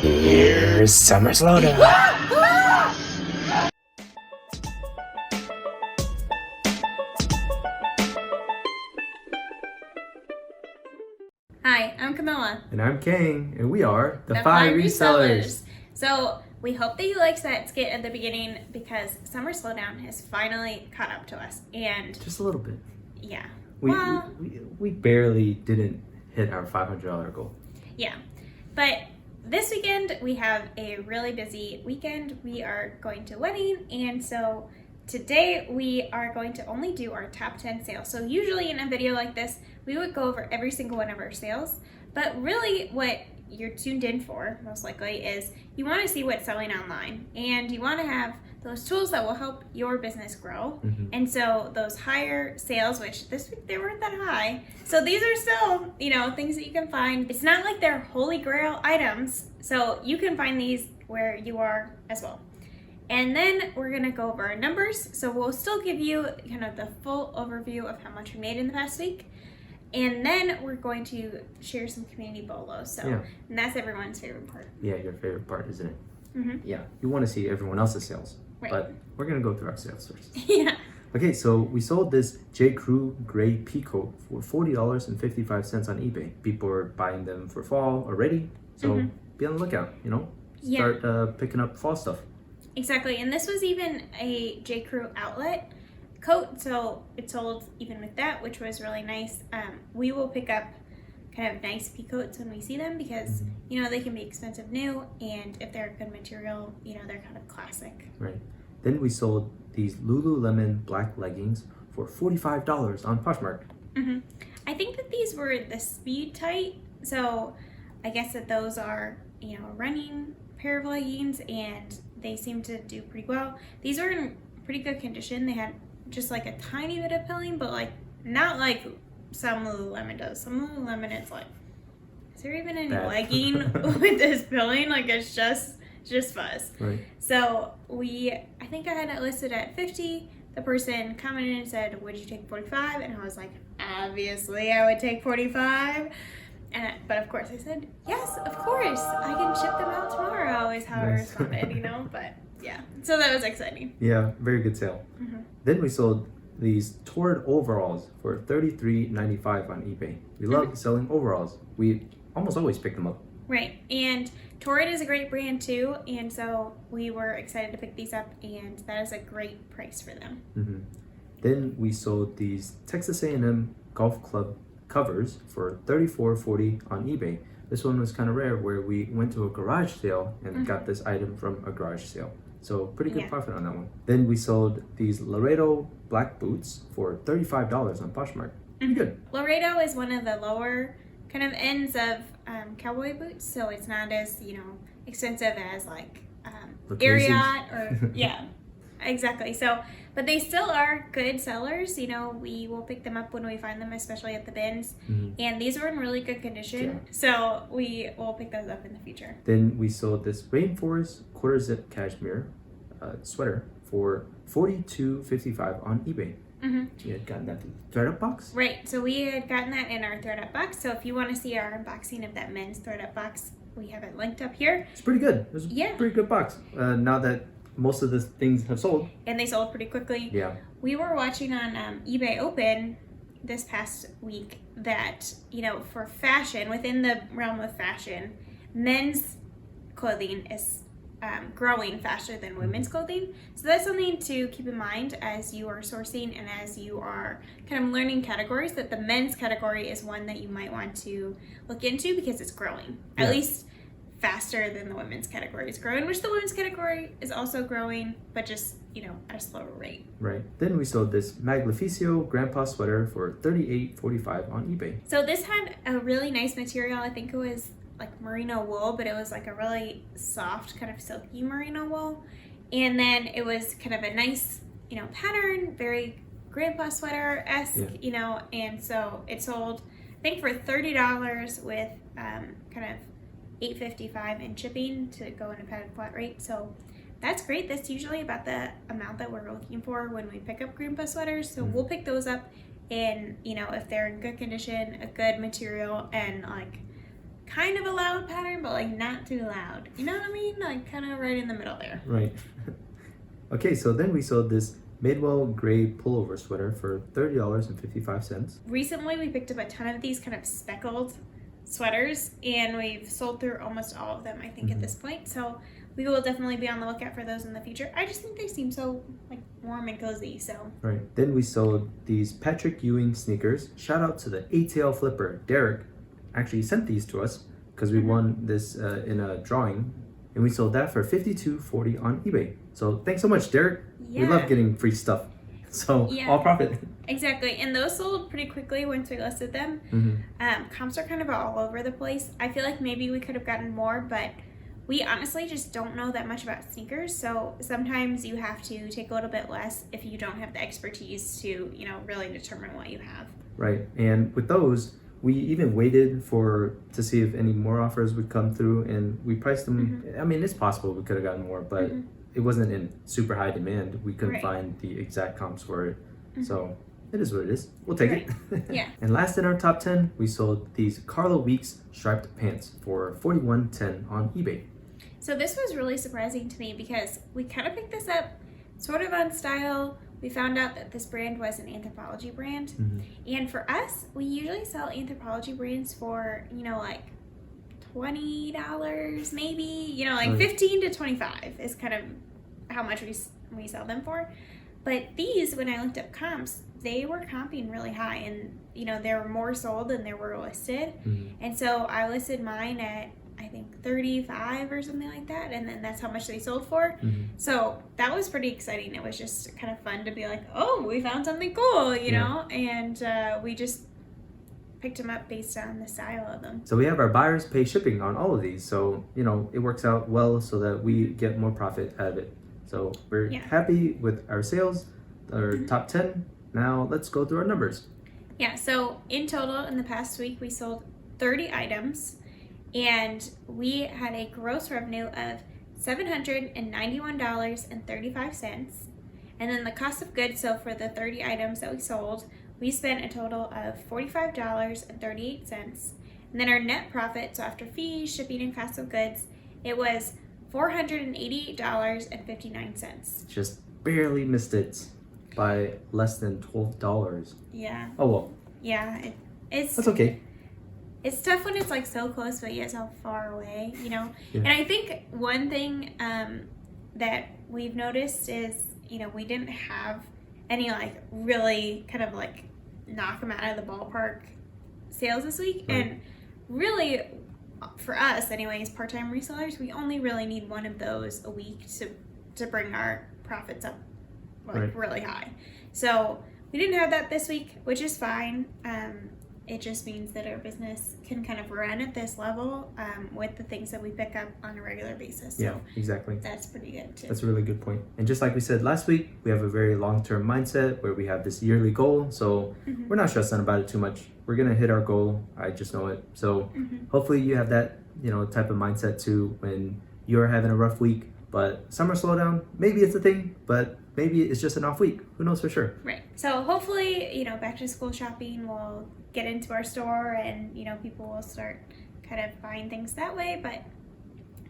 Here's Summer Slowdown. Hi, I'm Camilla. And I'm Kang, and we are the Five Five Resellers. So we hope that you liked that skit at the beginning because Summer Slowdown has finally caught up to us. And Just a little bit. yeah. We barely didn't hit our $500 goal. Yeah. But this weekend we have a really busy weekend. We are going to a wedding, and so today we are going to only do our top 10 sales. So usually in a video like this, we would go over every single one of our sales, but really what you're tuned in for, most likely, is you want to see what's selling online, and you want to have those tools that will help your business grow. Mm-hmm. And so those higher sales, which this week they weren't that high, so these are still, things that you can find. It's not like they're holy grail items, so you can find these where you are as well. And then we're gonna go over our numbers, so we'll still give you kind of the full overview of how much we made in the past week. And then we're going to share some community BOLOs. So, Yeah. And that's everyone's favorite part. Yeah, your favorite part, isn't it? Mm-hmm. Yeah, you want to see everyone else's sales. Right. But we're going to go through our sales first. Yeah. Okay, so we sold this J. Crew gray pea coat for $40.55 on eBay. People are buying them for fall already, so be on the lookout, Start picking up fall stuff. Exactly. And this was even a J. Crew outlet coat, so it sold even with that, which was really nice. We will pick up kind of nice pea coats when we see them because they can be expensive new, and if they're good material, they're kind of classic. Right. Then we sold these Lululemon black leggings for $45 on Poshmark. I think that these were the speed tight, so I guess that those are a running pair of leggings, and they seem to do pretty well. These are in pretty good condition. They had just like a tiny bit of pilling, but not like some Lululemon does. Some Lululemon, it's like, is there even any legging with this pilling? Like, it's just fuzz. Right. So I think I had it listed at 50. The person commented and said, would you take 45? And I was like, obviously I would take 45. But of course I said, yes, of course. I can ship them out tomorrow is how I responded, but yeah. So that was exciting. Yeah, very good sale. Then we sold these Torrid overalls for $33.95 on eBay. We love selling overalls. We almost always pick them up. Right, and Torrid is a great brand too, and so we were excited to pick these up, and that is a great price for them. Then we sold these Texas A&M Golf Club covers for $34.40 on eBay. This one was kind of rare, where we went to a garage sale and got this item from a garage sale. So pretty good profit on that one. Then we sold these Laredo black boots for $35 on Poshmark. Pretty good. Laredo is one of the lower kind of ends of cowboy boots, so it's not as expensive as like Ariat or yeah, exactly. So, but they still are good sellers. We will pick them up when we find them, especially at the bins. And these are in really good condition, so we will pick those up in the future. Then we sold this Rainforest quarter zip cashmere sweater for $42.55 on eBay. You had gotten that thread-up box? Right, so we had gotten that in our thread-up box. So if you want to see our unboxing of that men's thread-up box, we have it linked up here. It's pretty good. It was a pretty good box. Now that most of the things have sold. And they sold pretty quickly. Yeah. We were watching on eBay Open this past week that, for fashion, within the realm of fashion, men's clothing is growing faster than women's clothing. So that's something to keep in mind as you are sourcing and as you are kind of learning categories, that the men's category is one that you might want to look into because it's growing. At least faster than the women's category is growing, which the women's category is also growing, but just, at a slower rate. Right. Then we sold this Magnificio grandpa sweater for $38.45 on eBay. So this had a really nice material. I think it was like merino wool, but it was like a really soft kind of silky merino wool. And then it was kind of a nice, pattern, very grandpa sweater-esque, and so it sold, I think, for $30 with kind of $8.55 in shipping to go in a padded flat rate. So that's great. That's usually about the amount that we're looking for when we pick up grandpa sweaters. So we'll pick those up, and if they're in good condition, a good material, and like kind of a loud pattern, but like not too loud. You know what I mean? Like kind of right in the middle there. Right. Okay, so then we sold this Madewell gray pullover sweater for $30.55. Recently, we picked up a ton of these kind of speckled sweaters, and we've sold through almost all of them, I think, at this point. So we will definitely be on the lookout for those in the future. I just think they seem so like warm and cozy. So Right. Then we sold these Patrick Ewing sneakers. Shout out to the ATL flipper. Derek actually sent these to us because we won this in a drawing, and we sold that for $52.40 on eBay. So thanks so much, Derek. We Yeah. love getting free stuff. So Yeah. all profit. exactly, and those sold pretty quickly once we listed them. Comps are kind of all over the place. I feel like maybe we could have gotten more, but we honestly just don't know that much about sneakers. So sometimes you have to take a little bit less if you don't have the expertise to, you know, really determine what you have. Right. And with those, we even waited to see if any more offers would come through, and we priced them. I mean, it's possible we could have gotten more, but it wasn't in super high demand. We couldn't Right. find the exact comps for it. So it is what it is. We'll take it. Yeah. And last in our top 10, we sold these Carlo Weeks striped pants for $41.10 on eBay. So this was really surprising to me because we kind of picked this up sort of on style. We found out that this brand was an Anthropologie brand. And for us, we usually sell Anthropologie brands for, you know, like $20 maybe, you know, like Right. 15 to 25 is kind of how much we sell them for. But these, when I looked up comps, they were comping really high, and you know, there were more sold than there were listed. And so I listed mine at I think 35 or something like that, and then that's how much they sold for. So that was pretty exciting. It was just kind of fun to be like, oh, we found something cool, you know, and we just picked them up based on the style of them. So we have our buyers pay shipping on all of these. So, you know, it works out well so that we get more profit out of it. So we're happy with our sales, our top 10. Now let's go through our numbers. Yeah, so in total in the past week, we sold 30 items, and we had a gross revenue of $791.35. And then the cost of goods, so for the 30 items that we sold, we spent a total of $45.38. And then our net profit, so after fees, shipping, and cost of goods, it was $488.59. Just barely missed it by less than $12. Yeah. Oh well. Yeah, it's That's okay. It's tough when it's like so close but yet so far away, you know. Yeah. And I think one thing that we've noticed is, you know, we didn't have any like really kind of like knock them out of the ballpark sales this week. Right. And really, for us anyways, part-time resellers, we only really need one of those a week to bring our profits up like really high. So we didn't have that this week, which is fine. It just means that our business can kind of run at this level with the things that we pick up on a regular basis. So Yeah, exactly. that's pretty good too. That's a really good point. And just like we said last week, we have a very long-term mindset where we have this yearly goal. So we're not stressing about it too much. We're going to hit our goal. I just know it. So hopefully you have that, you know, type of mindset too when you're having a rough week. But summer slowdown, maybe it's a thing, but maybe it's just an off week. Who knows for sure? Right. So hopefully, you know, back to school shopping will get into our store, and, you know, people will start kind of buying things that way, but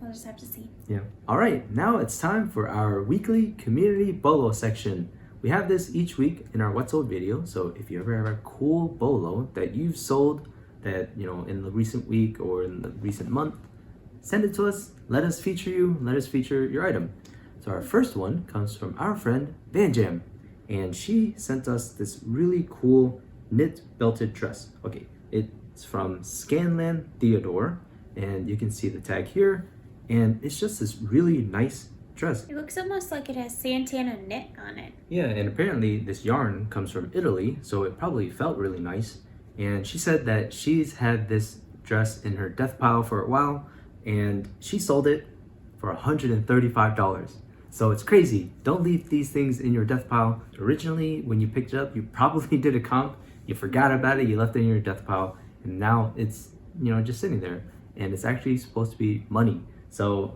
we'll just have to see. Yeah. All right. Now it's time for our weekly Community BOLO section. We have this each week in our What's Sold video. So if you ever have a cool BOLO that you've sold that, you know, in the recent week or in the recent month, send it to us. Let us feature you. Let us feature your item. So our first one comes from our friend Van Jam, and she sent us this really cool knit belted dress. Okay, it's from Scanlan Theodore, and you can see the tag here, and it's just this really nice dress. It looks almost like it has Santana knit on it. Yeah, and apparently this yarn comes from Italy, so it probably felt really nice. And she said that she's had this dress in her death pile for a while, and she sold it for $135. So it's crazy. Don't leave these things in your death pile. Originally, when you picked it up, you probably did a comp, you forgot about it, you left it in your death pile, and now it's, you know, just sitting there. And it's actually supposed to be money. So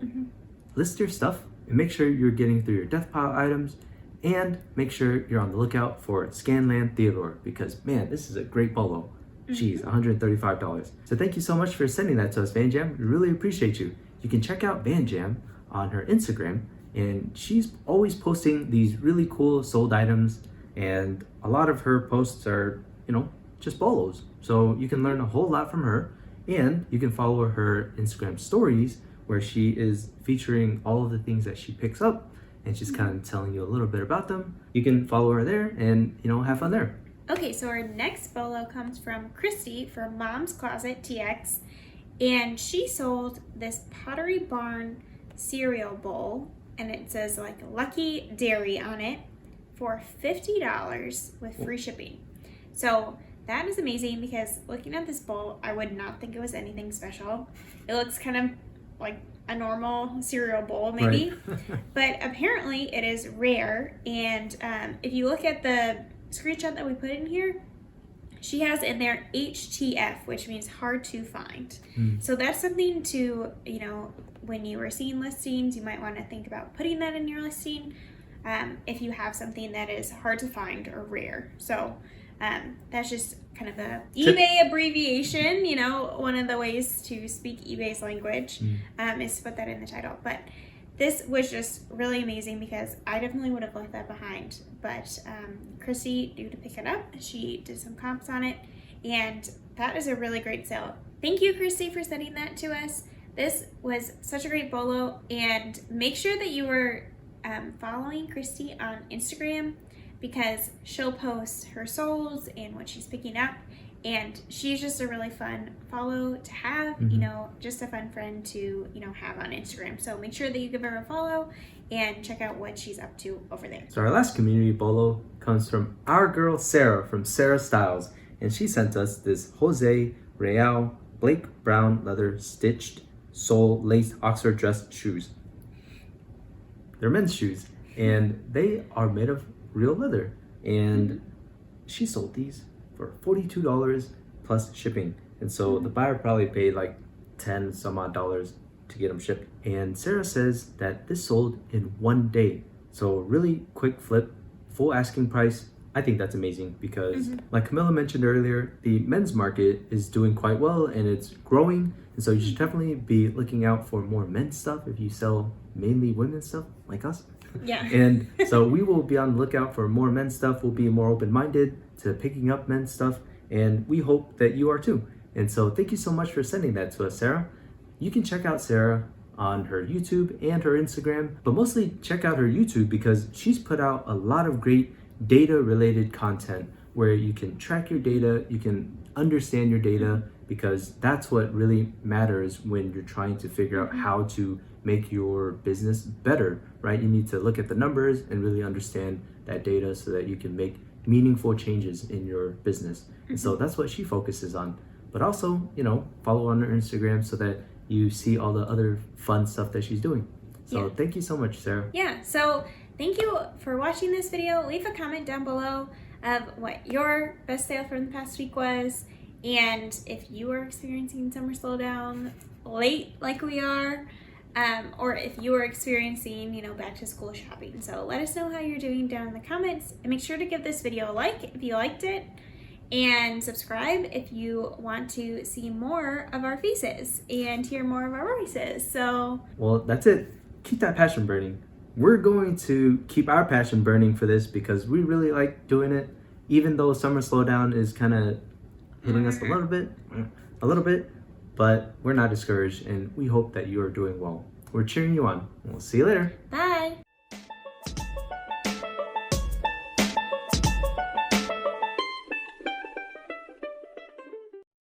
list your stuff and make sure you're getting through your death pile items, and make sure you're on the lookout for Scanlan Theodore, because man, this is a great BOLO. Jeez, $135. So thank you so much for sending that to us, Van Jam. We really appreciate you. You can check out Van Jam on her Instagram, and she's always posting these really cool sold items, and a lot of her posts are, just bolos. So you can learn a whole lot from her, and you can follow her Instagram stories where she is featuring all of the things that she picks up, and she's kind of telling you a little bit about them. You can follow her there and, have fun there. Okay, so our next bolo comes from Christy from Mom's Closet TX, and she sold this Pottery Barn cereal bowl, and it says like Lucky Dairy on it for $50 with free shipping. So that is amazing, because looking at this bowl, I would not think it was anything special. It looks kind of like a normal cereal bowl maybe, Right. but apparently it is rare, and if you look at the screenshot that we put in here, she has in there HTF, which means hard to find. So that's something to, when you are seeing listings, you might want to think about putting that in your listing if you have something that is hard to find or rare. So that's just kind of the eBay abbreviation, one of the ways to speak eBay's language is to put that in the title. But this was just really amazing, because I definitely would have left that behind. But Chrissy knew to pick it up. She did some comps on it, and that is a really great sale. Thank you, Christy, for sending that to us. This was such a great bolo, and make sure that you are following Christy on Instagram, because she'll post her solds and what she's picking up, and she's just a really fun follow to have, just a fun friend to, have on Instagram. So make sure that you give her a follow and check out what she's up to over there. So our last community bolo comes from our girl Sarah from Sarah Styles, and she sent us this Jose Real Blake Brown leather stitched sole lace Oxford dress shoes. They're men's shoes, and they are made of real leather, and she sold these for $42 plus shipping, and so the buyer probably paid like 10 some odd dollars to get them shipped. And Sarah says that this sold in 1 day, so really quick flip, full asking price. I think that's amazing, because like Camilla mentioned earlier, the men's market is doing quite well and it's growing, and so you should definitely be looking out for more men's stuff if you sell mainly women's stuff like us. Yeah. And so we will be on the lookout for more men's stuff. We'll be more open-minded to picking up men's stuff, and we hope that you are too. And so thank you so much for sending that to us, Sarah. You can check out Sarah on her YouTube and her Instagram, but mostly check out her YouTube, because she's put out a lot of great data-related content where you can track your data, you can understand your data, because that's what really matters when you're trying to figure out how to make your business better, right? You need to look at the numbers and really understand that data so that you can make meaningful changes in your business. And so that's what she focuses on. But also, follow on her Instagram so that you see all the other fun stuff that she's doing. So thank you so much, Sarah. Yeah, so thank you for watching this video. Leave a comment down below of what your best sale from the past week was, and if you are experiencing summer slowdown late like we are, or if you are experiencing, back to school shopping. So let us know how you're doing down in the comments, and make sure to give this video a like if you liked it, and subscribe if you want to see more of our faces and hear more of our voices. So, well, that's it. Keep that passion burning. We're going to keep our passion burning for this, because we really like doing it, even though summer slowdown is kind of hitting us a little bit, but we're not discouraged, and we hope that you are doing well. We're cheering you on. We'll see you later. bye.